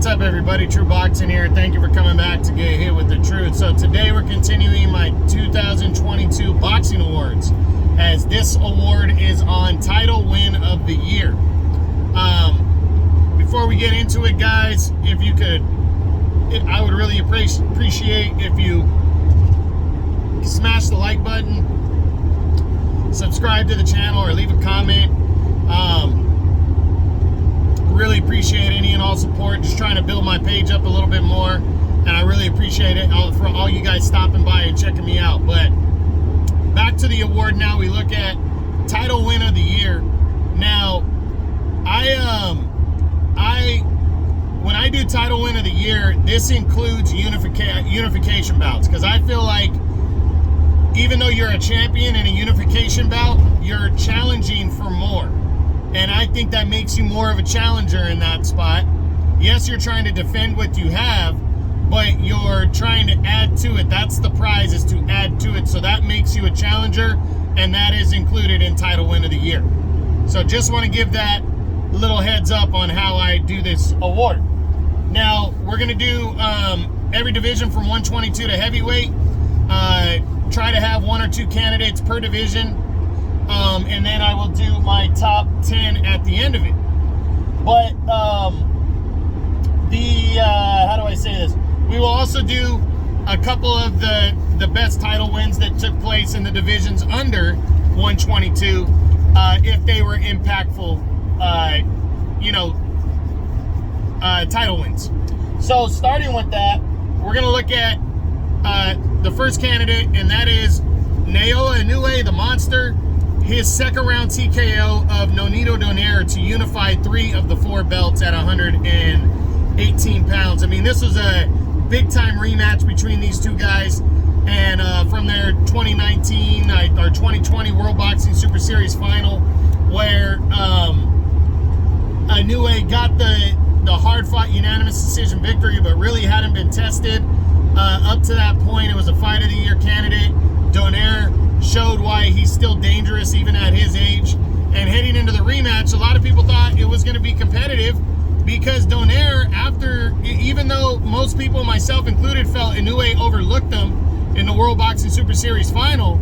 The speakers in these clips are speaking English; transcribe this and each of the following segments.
What's up, everybody? True Boxing here. Thank you for coming back to get hit with the truth. So today we're continuing my 2022 Boxing Awards, as this award is on Title Win of the Year. Before we get into it, guys, if you could, I would really appreciate if you smash the like button, subscribe to the channel, or leave a comment. Really appreciate any and all support. Just trying to build my page up a little bit more, and I really appreciate it for all you guys stopping by and checking me out. But back to the award now. We look at Title Win of the Year. Now, when I do Title Win of the Year, this includes unification bouts, because I feel like even though you're a champion in a unification bout, you're challenging for more. And I think that makes you more of a challenger in that spot. Yes, you're trying to defend what you have, but you're trying to add to it. That's the prize, is to add to it. So that makes you a challenger, and that is included in Title Win of the Year. So just want to give that little heads up on how I do this award. Now, we're going to do every division from 122 to heavyweight. Try to have one or two candidates per division. And then I will do my top 10 at the end of it. But how do I say this? We will also do a couple of the best title wins that took place in the divisions under 122, if they were impactful, title wins. So starting with that, we're going to look at the first candidate, and that is Naoya Inoue, the Monster. His second round TKO of Nonito Donaire to unify 3 of the 4 belts at 118 pounds. I mean, this was a big time rematch between these two guys, and from their 2019 or 2020 World Boxing Super Series final, where Inoue got the hard fought unanimous decision victory, but really hadn't been tested up to that point. It was a Fight of the Year candidate. Donaire showed why he's still dangerous even at his age. And heading into the rematch, a lot of people thought it was going to be competitive, because Donaire, even though most people, myself included, felt Inoue overlooked them in the World Boxing Super Series final,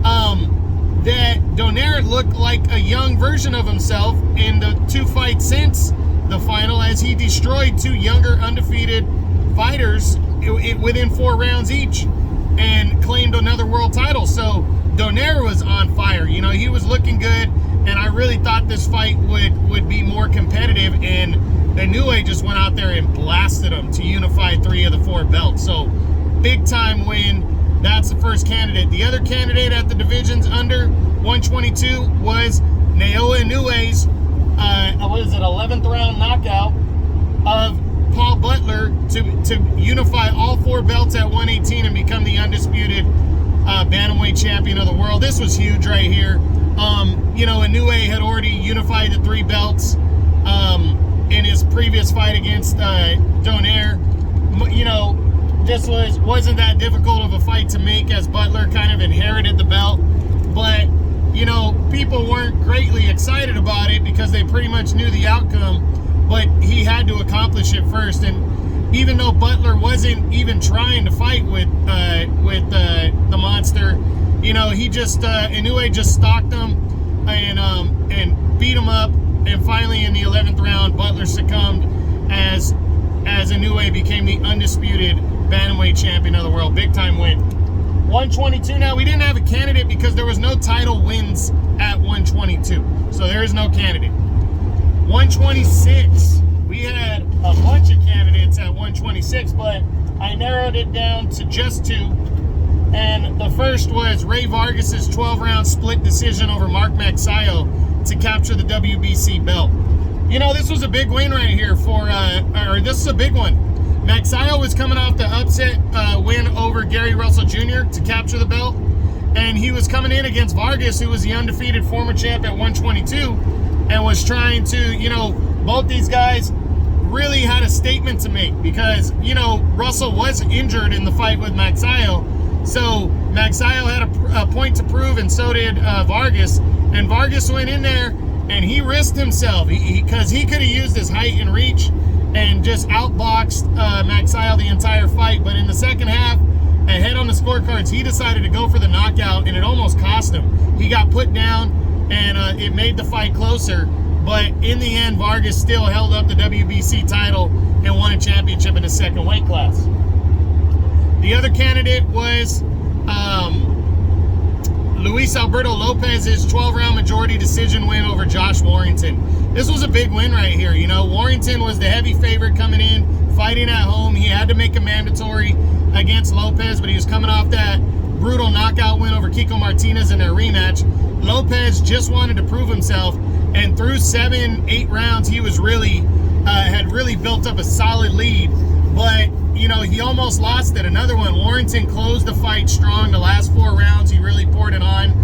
that Donaire looked like a young version of himself in the 2 fights since the final, as he destroyed 2 younger undefeated fighters within 4 rounds each, and claimed another world title. So Donaire was on fire. You know, he was looking good, and I really thought this fight would be more competitive, and Inoue just went out there and blasted him to unify 3 of the 4 belts. So big time win. That's the first candidate. The other candidate at the divisions under 122 was Naoya Inoue's 11th round knockout of Paul Butler to unify all 4 belts at 118 and become the undisputed bantamweight champion of the world. This was huge right here. Inoue had already unified the 3 belts in his previous fight against Donaire. This wasn't that difficult of a fight to make, as Butler kind of inherited the belt. But people weren't greatly excited about it because they pretty much knew the outcome. But he had to accomplish it first, and even though Butler wasn't even trying to fight with the Monster, Inoue just stalked him and beat him up, and finally in the 11th round, Butler succumbed as Inoue became the undisputed bantamweight champion of the world. Big time win. 122 now. We didn't have a candidate because there was no title wins at 122, so there is no candidate. 126, we had a bunch of candidates at 126, but I narrowed it down to just 2. And the first was Rey Vargas's 12-round split decision over Mark Magsayo to capture the WBC belt. This was a big win right here this is a big one. Magsayo was coming off the upset win over Gary Russell Jr. to capture the belt, and he was coming in against Vargas, who was the undefeated former champ at 122, and was trying to, both these guys really had a statement to make, because, Russell was injured in the fight with Magsayo, so Magsayo had a point to prove, and so did Vargas, and Vargas went in there and he risked himself because he could have used his height and reach and just outboxed Magsayo the entire fight. But in the second half, ahead on the scorecards, he decided to go for the knockout, and it almost cost him. He got put down, and it made the fight closer. But in the end, Vargas still held up the WBC title and won a championship in the second weight class. The other candidate was Luis Alberto Lopez's 12-round majority decision win over Josh Warrington. This was a big win right here. You know, Warrington was the heavy favorite coming in, fighting at home. He had to make a mandatory against Lopez, but he was coming off that brutal knockout win over Kiko Martinez in their rematch. Lopez just wanted to prove himself, and through 7-8 rounds, he was really had really built up a solid lead. But you know, he almost lost it. Another one. Warrington closed the fight strong. The last 4 rounds, he really poured it on,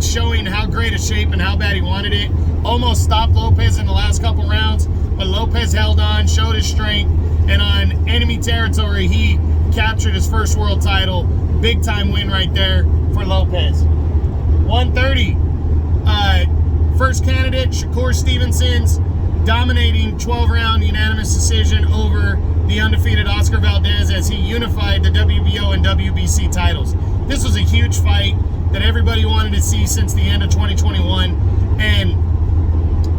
showing how great a shape and how bad he wanted it. Almost stopped Lopez in the last couple rounds, but Lopez held on, showed his strength, and on enemy territory, he captured his first world title. Big time win right there for Lopez. 130. First candidate, Shakur Stevenson's dominating 12-round unanimous decision over the undefeated Oscar Valdez as he unified the WBO and WBC titles. This was a huge fight that everybody wanted to see since the end of 2021, and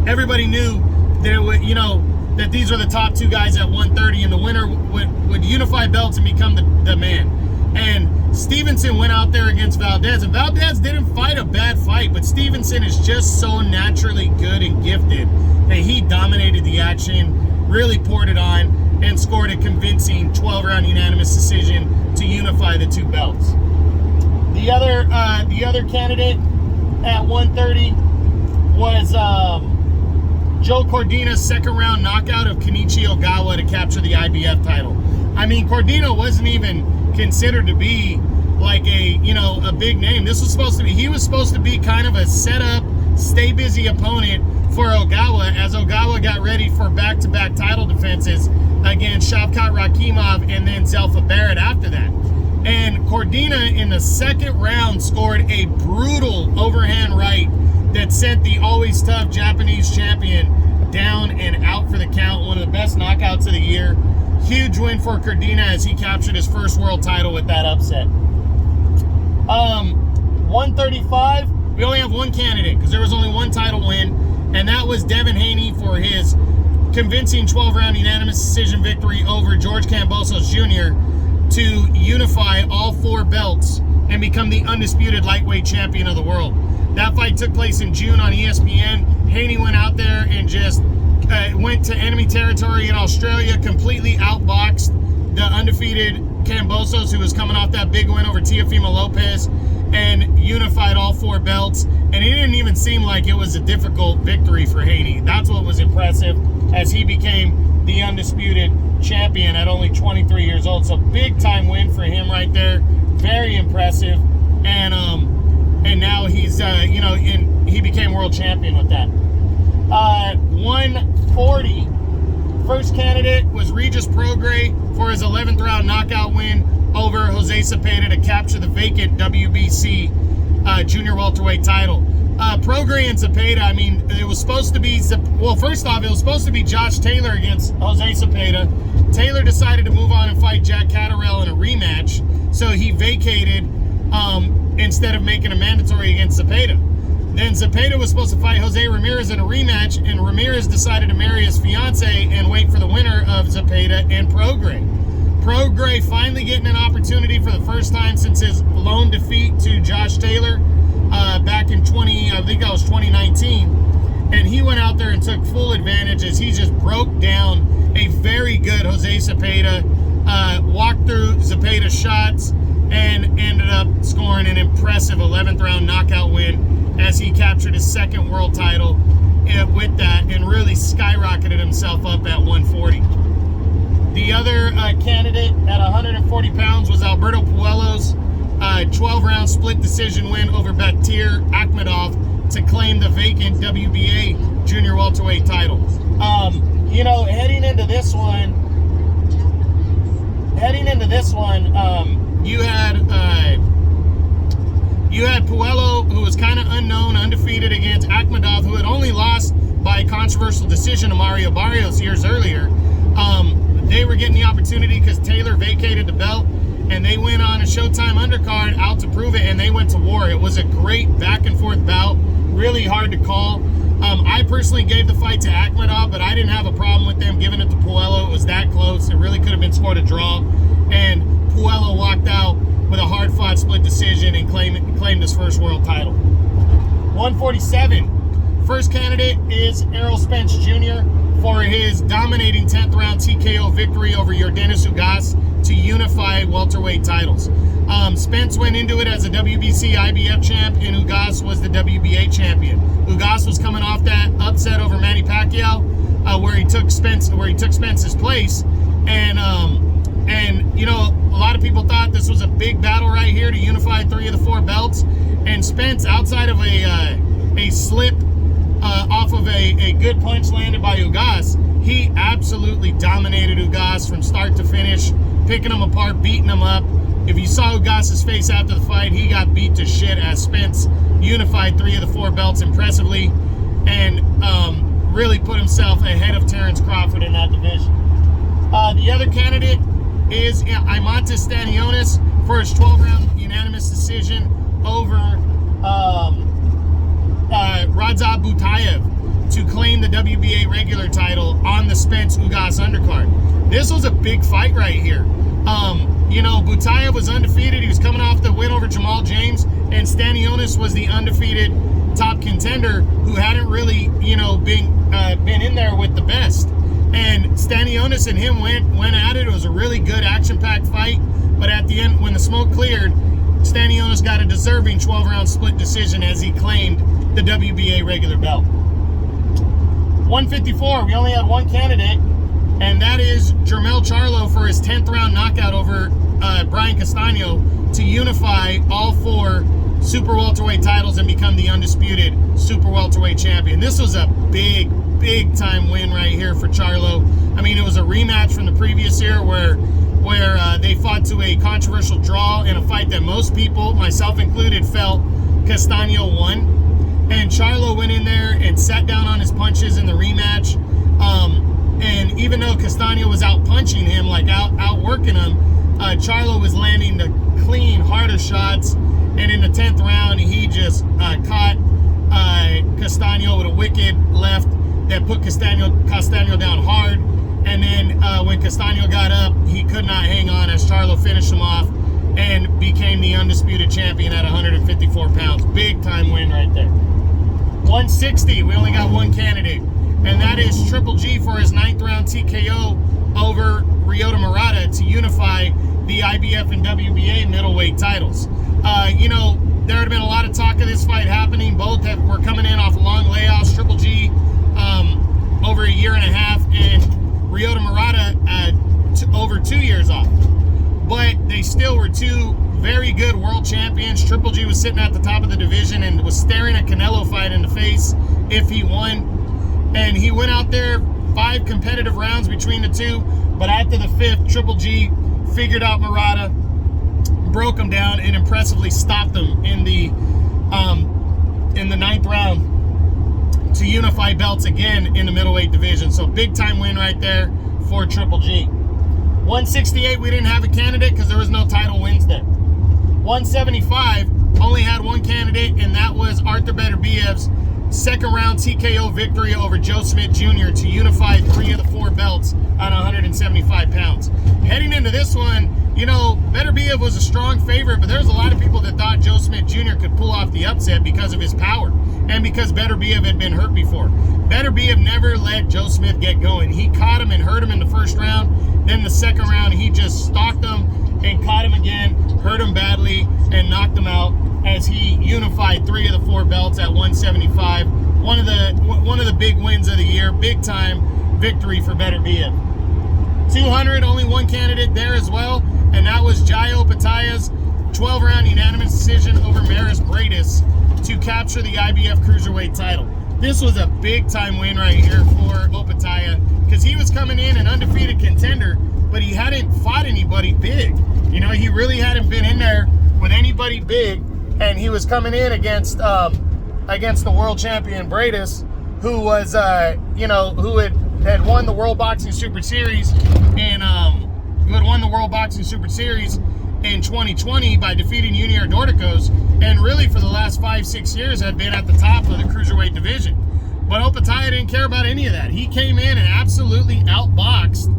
everybody knew that it would, you know, that these were the top 2 guys at 130, and the winner would unify belts and become the man. And Stevenson went out there against Valdez, and Valdez didn't fight a bad fight, but Stevenson is just so naturally good and gifted that he dominated the action, really poured it on, and scored a convincing 12-round unanimous decision to unify the 2 belts. The other candidate at 130 was Joe Cordina's second-round knockout of Kenichi Ogawa to capture the IBF title. I mean, Cordina wasn't even considered to be like a big name. This was supposed to be, he was supposed to be kind of a setup, stay busy opponent for Ogawa as Ogawa got ready for back-to-back title defenses against Shavkat Rakhimov and then Zelfa Barrett after that. And Cordina in the second round scored a brutal overhand right that sent the always tough Japanese champion down and out for the count. One of the best knockouts of the year. Huge win for Cordina as he captured his first world title with that upset. 135, we only have one candidate because there was only one title win, and that was Devin Haney for his convincing 12-round unanimous decision victory over George Kambosos Jr. to unify all 4 belts and become the undisputed lightweight champion of the world. That fight took place in June on ESPN. Haney went out there and just went to enemy territory in Australia, completely outboxed the undefeated Kambosos, who was coming off that big win over Teofimo Lopez, and unified all 4 belts. And it didn't even seem like it was a difficult victory for Haney. That's what was impressive, as he became the undisputed champion at only 23 years old. So big time win for him right there. Very impressive. And now he's he became world champion with that. 140. First candidate was Regis Prograis for his 11th round knockout win over Jose Zepeda to capture the vacant WBC junior welterweight title. Prograis and Zepeda, I mean, it was supposed to be, well, first off, it was supposed to be Josh Taylor against Jose Zepeda. Taylor decided to move on and fight Jack Catterall in a rematch, so he vacated instead of making a mandatory against Zepeda. Then Zepeda was supposed to fight Jose Ramirez in a rematch, and Ramirez decided to marry his fiance and wait for the winner of Zepeda and Prograis. Prograis finally getting an opportunity for the first time since his lone defeat to Josh Taylor back in 2019. And he went out there and took full advantage as he just broke down a very good Jose Zepeda, walked through Zepeda's shots, and ended up scoring an impressive 11th round knockout win as he captured his second world title with that and really skyrocketed himself up at 140. The other candidate at 140 pounds was Alberto Puello's 12-round split decision win over Batir Akhmedov to claim the vacant WBA junior welterweight title. Heading into this one, You had Puello, who was kind of unknown, undefeated against Akhmadov, who had only lost by a controversial decision to Mario Barrios years earlier. They were getting the opportunity because Taylor vacated the belt, and they went on a Showtime undercard out to prove it, and they went to war. It was a great back and forth bout, really hard to call. I personally gave the fight to Akhmadov, but I didn't have a problem with them giving it to Puello. It was that close. It really could have been scored a draw, and Puello walked out with a hard-fought split decision and claimed his first world title. 147. First candidate is Errol Spence Jr. for his dominating 10th round TKO victory over Yordenis Ugas to unify welterweight titles. Spence went into it as a WBC IBF champ, and Ugas was the WBA champion. Ugas was coming off that upset over Manny Pacquiao, where he took Spence's place, and you know, a lot of people thought this was a big battle right here to unify 3 of the 4 belts, and Spence, outside of a slip off of a good punch landed by Ugas, he absolutely dominated Ugas from start to finish, picking him apart, beating him up. If you saw Ugas's face after the fight, he got beat to shit as Spence unified 3 of the 4 belts impressively, and really put himself ahead of Terence Crawford in that division. The other candidate is Imantas Stanionis for his 12-round unanimous decision over Radzab Butayev to claim the WBA regular title on the Spence Ugas undercard. This was a big fight right here. You know, Butayev was undefeated. He was coming off the win over Jamal James, and Stanionis was the undefeated top contender who hadn't really, you know, been in there with the best. And Stanionis and him went at it. It was a really good action-packed fight, but at the end, when the smoke cleared, Stanionis got a deserving 12-round split decision as he claimed the WBA regular belt. 154, we only had one candidate, and that is Jermell Charlo for his 10th round knockout over Brian Castano to unify all 4 super welterweight titles and become the undisputed super welterweight champion. This was a big time win right here for Charlo. I mean, it was a rematch from the previous year where they fought to a controversial draw in a fight that most people, myself included, felt Castano won. And Charlo went in there and sat down on his punches in the rematch. And even though Castano was out punching him, like outworking him, Charlo was landing the clean, harder shots. And in the 10th round, he just caught Castano with a wicked left that put Castano down hard. And then when Castano got up, he could not hang on as Charlo finished him off and became the undisputed champion at 154 pounds. Big time win right there. 160, we only got one candidate, and that is Triple G for his 9th round TKO over Ryota Murata to unify the IBF and WBA middleweight titles. You know, there had been a lot of talk of this fight happening. Both were coming in off long layoffs. Triple G over a year and a half, and Ryota Murata over 2 years off. But they still were 2 very good world champions. Triple G was sitting at the top of the division and was staring a Canelo fight in the face if he won. And he went out there 5 competitive rounds between the 2, but after the 5th, Triple G figured out Murata, broke him down, and impressively stopped him in the 9th round to unify belts again in the middleweight division. So big time win right there for Triple G. 168, we didn't have a candidate because there was no title wins there. 175, only had one candidate, and that was Arthur Beterbiev's 2nd round TKO victory over Joe Smith Jr. to unify 3 of the 4 belts on 175 pounds. Heading into this one, you know, Beterbiev was a strong favorite, but there's a lot of people that thought Joe Smith Jr. could pull off the upset because of his power and because Beterbiev had been hurt before. Beterbiev never let Joe Smith get going. He caught him and hurt him in the 1st round. Then the 2nd round, he just stalked him and caught him again, hurt him badly, and knocked him out as he unified 3 of the 4 belts at 175. One of the big wins of the year, big time victory for Beterbiev. 200, only one candidate there as well, and that was Jai Opetaya's 12-round unanimous decision over Maris Bradis to capture the IBF Cruiserweight title. This was a big time win right here for Opetaya because he was coming in an undefeated contender, but he hadn't fought anybody big. You know, he really hadn't been in there with anybody big, and he was coming in against the world champion Bradis, who was who had won the World Boxing Super Series in 2020 by defeating Junior Dorticos, and really for the last 5-6 years had been at the top of the cruiserweight division. But Opetaia didn't care about any of that. He came in and absolutely outboxed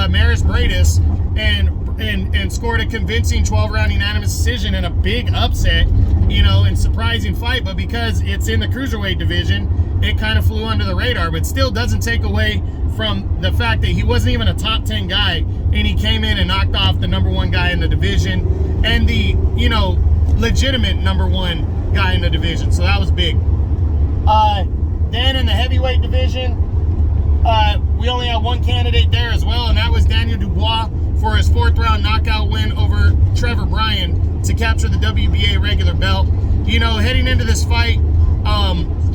Mairis Briedis and scored a convincing 12-round unanimous decision in a big upset, and surprising fight. But because it's in the cruiserweight division, it kind of flew under the radar, but still doesn't take away from the fact that he wasn't even a top 10 guy, and he came in and knocked off the number 1 guy in the division and the, legitimate number 1 guy in the division. So that was big. Then in the heavyweight division, we only had one candidate there as well, and that was Daniel Dubois for his 4th-round knockout win over Trevor Bryan to capture the WBA regular belt. Heading into this fight,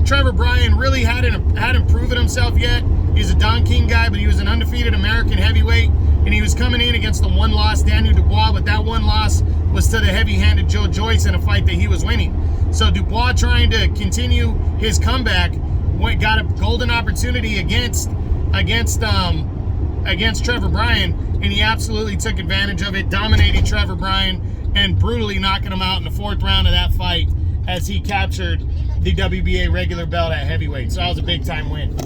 Trevor Bryan really hadn't proven himself yet. He's a Don King guy, but he was an undefeated American heavyweight, and he was coming in against the one-loss Daniel Dubois, but that one loss was to the heavy-handed Joe Joyce in a fight that he was winning. So Dubois, trying to continue his comeback, got a golden opportunity against Trevor Bryan, and he absolutely took advantage of it, dominating Trevor Bryan and brutally knocking him out in the 4th round of that fight as he captured the WBA regular belt at heavyweight. So that was a big-time win.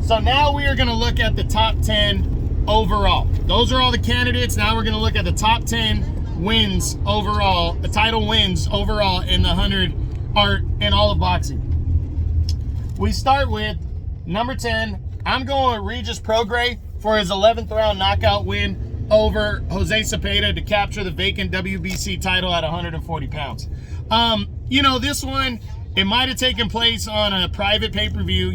So now we are going to look at the top 10 overall. Those are all the candidates. Now we're going to look at the top 10 wins overall, the title wins overall in the 100 art in all of boxing. We start with number 10. I'm going with Regis Prograis for his 11th round knockout win over Jose Cepeda to capture the vacant WBC title at 140 pounds. This one, it might have taken place on a private pay-per-view,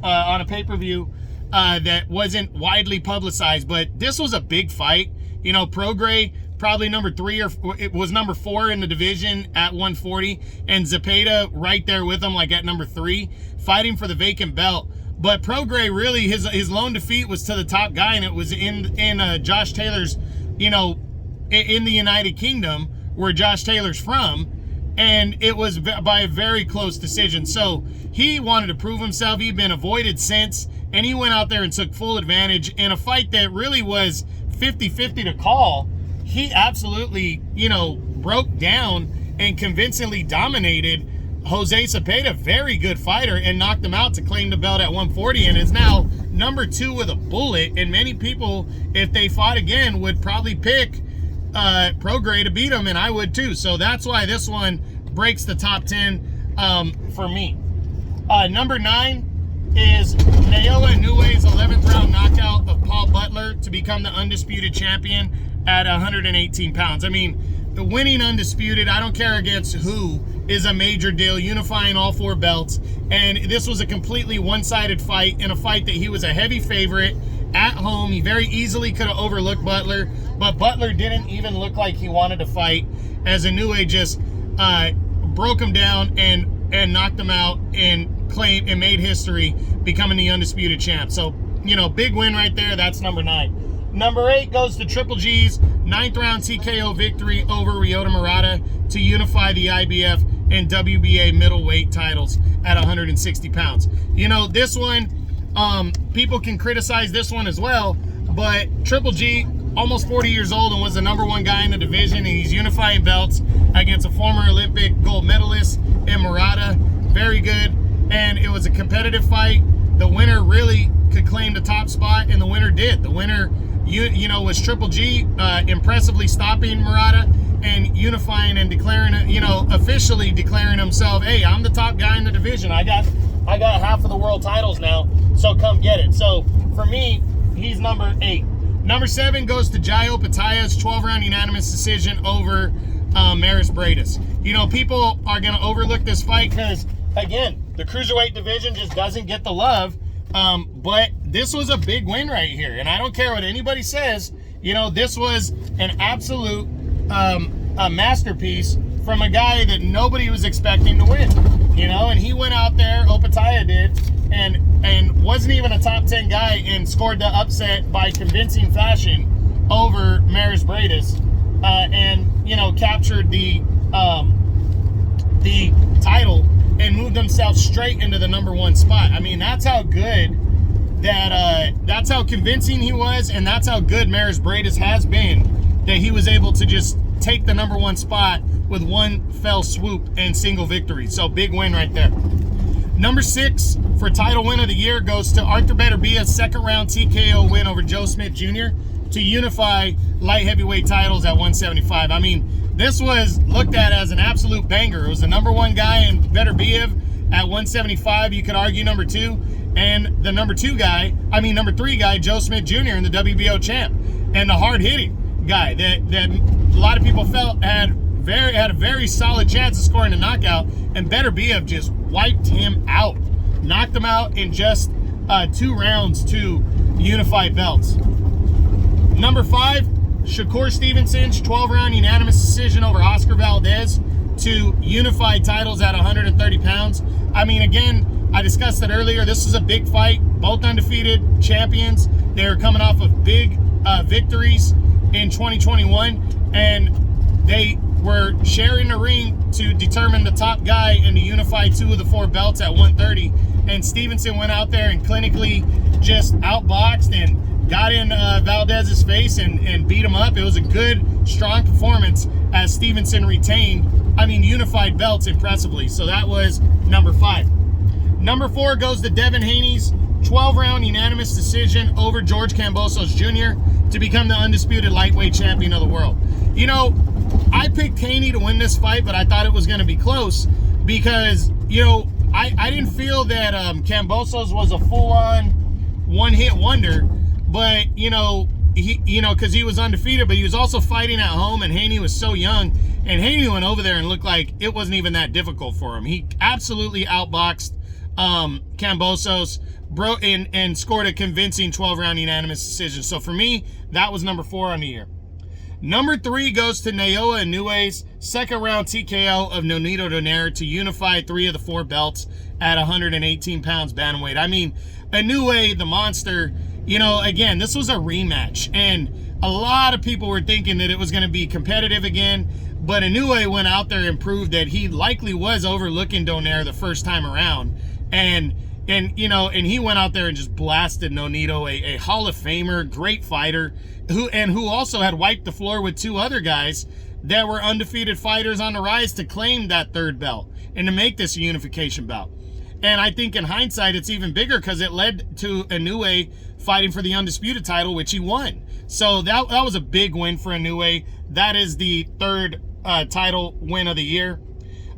on a pay-per-view that wasn't widely publicized, but this was a big fight. Prograis probably number 3 or it was number 4 in the division at 140, and Cepeda right there with him, like at number 3, fighting for the vacant belt. But Prograis really, his lone defeat was to the top guy, and it was in Josh Taylor's, in the United Kingdom, where Josh Taylor's from, and it was by a very close decision. So he wanted to prove himself. He'd been avoided since, and he went out there and took full advantage in a fight that really was 50-50 to call. He absolutely, broke down and convincingly dominated Jose Cepeda, very good fighter, and knocked him out to claim the belt at 140, and is now number 2 with a bullet. And many people, if they fought again, would probably pick Prograis to beat him, and I would too. So that's why this one breaks the top 10 for me. Number 9 is Naoya Inoue's 11th round knockout of Paul Butler to become the undisputed champion at 118 pounds. I mean, the winning undisputed, I don't care against who, is a major deal, unifying all 4 belts. And this was a completely one-sided fight, in a fight that he was a heavy favorite at home. He very easily could have overlooked Butler, but Butler didn't even look like he wanted to fight, as Inoue just broke him down and knocked him out and claimed and made history, becoming the undisputed champ. So, big win right there. That's number 9. Number 8 goes to Triple G's 9th round TKO victory over Ryota Murata to unify the IBF and WBA middleweight titles at 160 pounds. This one, people can criticize this one as well, but Triple G, almost 40 years old, and was the number 1 guy in the division, and he's unifying belts against a former Olympic gold medalist in Murata. Very good, and it was a competitive fight. The winner really could claim the top spot, and the winner did. The winner, was Triple G, impressively stopping Murata and unifying and declaring, officially declaring himself, hey, I'm the top guy in the division. I got half of the world titles now, so come get it. So for me, he's number 8. Number 7 goes to Jai Opetaia's 12-round unanimous decision over Mairis Briedis. People are going to overlook this fight because, again, the cruiserweight division just doesn't get the love. But this was a big win right here, and I don't care what anybody says. This was an absolute a masterpiece from a guy that nobody was expecting to win. And he went out there, Opetaia did, and wasn't even a top 10 guy, and scored the upset by convincing fashion over Mairis Briedis, and captured the the title and moved himself straight into the number 1 spot. I mean, that's how good that's how convincing he was, and that's how good Mairis Briedis has been, that he was able to just take the number 1 spot with one fell swoop and single victory. So big win right there. Number 6 for title win of the year goes to Arthur Beterbiev's second round TKO win over Joe Smith Jr. to unify light heavyweight titles at 175. I mean, this was looked at as an absolute banger. It was the number 1 guy in Beterbiev at 175. You could argue number 2. And the number 3 guy, Joe Smith Jr. in the WBO champ. And the hard-hitting guy that a lot of people felt had a very solid chance of scoring a knockout. And Beterbiev just wiped him out. Knocked him out in just 2 rounds to unify belts. Number 5, Shakur Stevenson's 12-round unanimous decision over Oscar Valdez to unify titles at 130 pounds. I mean, again, I discussed it earlier. This was a big fight. Both undefeated champions. They were coming off of big victories in 2021, and they were sharing the ring to determine the top guy and to unify 2 of the 4 belts at 130. And Stevenson went out there and clinically just outboxed and got in Valdez's face and beat him up. It was a good, strong performance as Stevenson unified belts impressively. So that was number 5. Number 4 goes to Devin Haney's 12-round unanimous decision over George Kambosos Jr. to become the undisputed lightweight champion of the world. You know, I picked Haney to win this fight, but I thought it was going to be close because, you know, I didn't feel that Kambosos was a full-on one-hit wonder, but, because he was undefeated, but he was also fighting at home, and Haney was so young, and Haney went over there and looked like it wasn't even that difficult for him. He absolutely outboxed Kambosos, and scored a convincing 12-round unanimous decision. So for me, that was number 4 on the year. Number 3 goes to Naoya Inoue's second-round TKO of Nonito Donaire to unify 3 of the 4 belts at 118 pounds bantamweight. I mean, Inoue, the monster, again, this was a rematch, and a lot of people were thinking that it was going to be competitive again, but Inoue went out there and proved that he likely was overlooking Donaire the first time around. And he went out there and just blasted Nonito, a Hall of Famer, great fighter, who also had wiped the floor with 2 other guys that were undefeated fighters on the rise to claim that 3rd belt and to make this a unification bout. And I think in hindsight, it's even bigger because it led to Inoue fighting for the undisputed title, which he won. So that was a big win for Inoue. That is the 3rd title win of the year.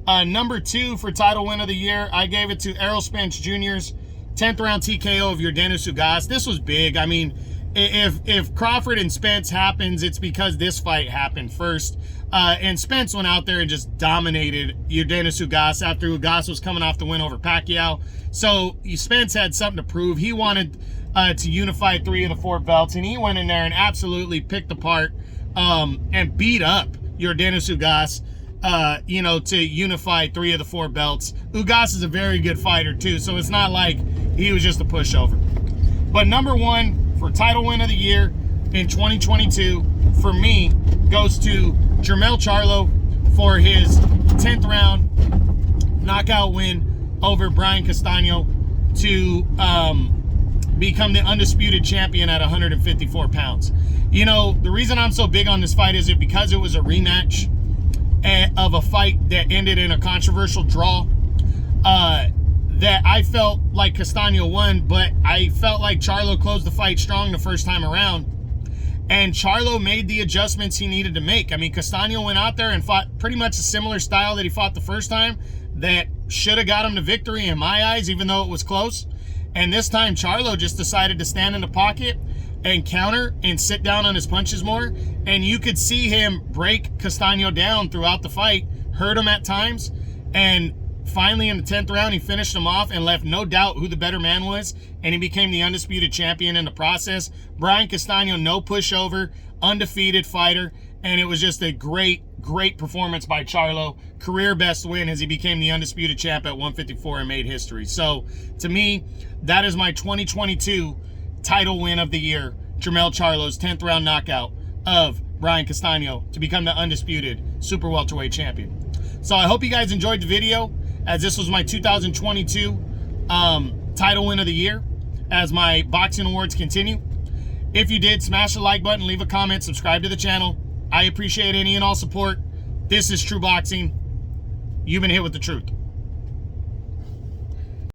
Number 2 for title win of the year, I gave it to Errol Spence Jr.'s 10th round TKO of Yordenis Ugas. This was big. I mean, if Crawford and Spence happens, it's because this fight happened first. And Spence went out there and just dominated Yordenis Ugas after Ugas was coming off the win over Pacquiao. So Spence had something to prove. He wanted to unify 3 of the 4 belts, and he went in there and absolutely picked apart and beat up Yordenis Ugas. To unify 3 of the 4 belts. Ugas is a very good fighter too, so it's not like he was just a pushover. But number 1 for title win of the year in 2022 for me goes to Jermell Charlo for his 10th round knockout win over Brian Castano to become the undisputed champion at 154 pounds. The reason I'm so big on this fight is because it was a rematch of a fight that ended in a controversial draw that I felt like Castano won, but I felt like Charlo closed the fight strong the first time around, and Charlo made the adjustments he needed to make. I mean, Castano went out there and fought pretty much a similar style that he fought the first time that should have got him the victory in my eyes, even though it was close. And this time Charlo just decided to stand in the pocket and counter and sit down on his punches more, and you could see him break Castano down throughout the fight, hurt him at times, and finally in the 10th round he finished him off and left no doubt who the better man was, and he became the undisputed champion in the process. Brian Castano, no pushover, undefeated fighter, and it was just a great performance by Charlo. Career best win as he became the undisputed champ at 154 and made history. So to me, that is my 2022 title win of the year, Jermell Charlo's 10th round knockout of Brian Castano to become the undisputed super welterweight champion. So I hope you guys enjoyed the video, as this was my 2022 title win of the year as my boxing awards continue. If you did, smash the like button, leave a comment, subscribe to the channel. I appreciate any and all support. This is True Boxing. You've been hit with the truth.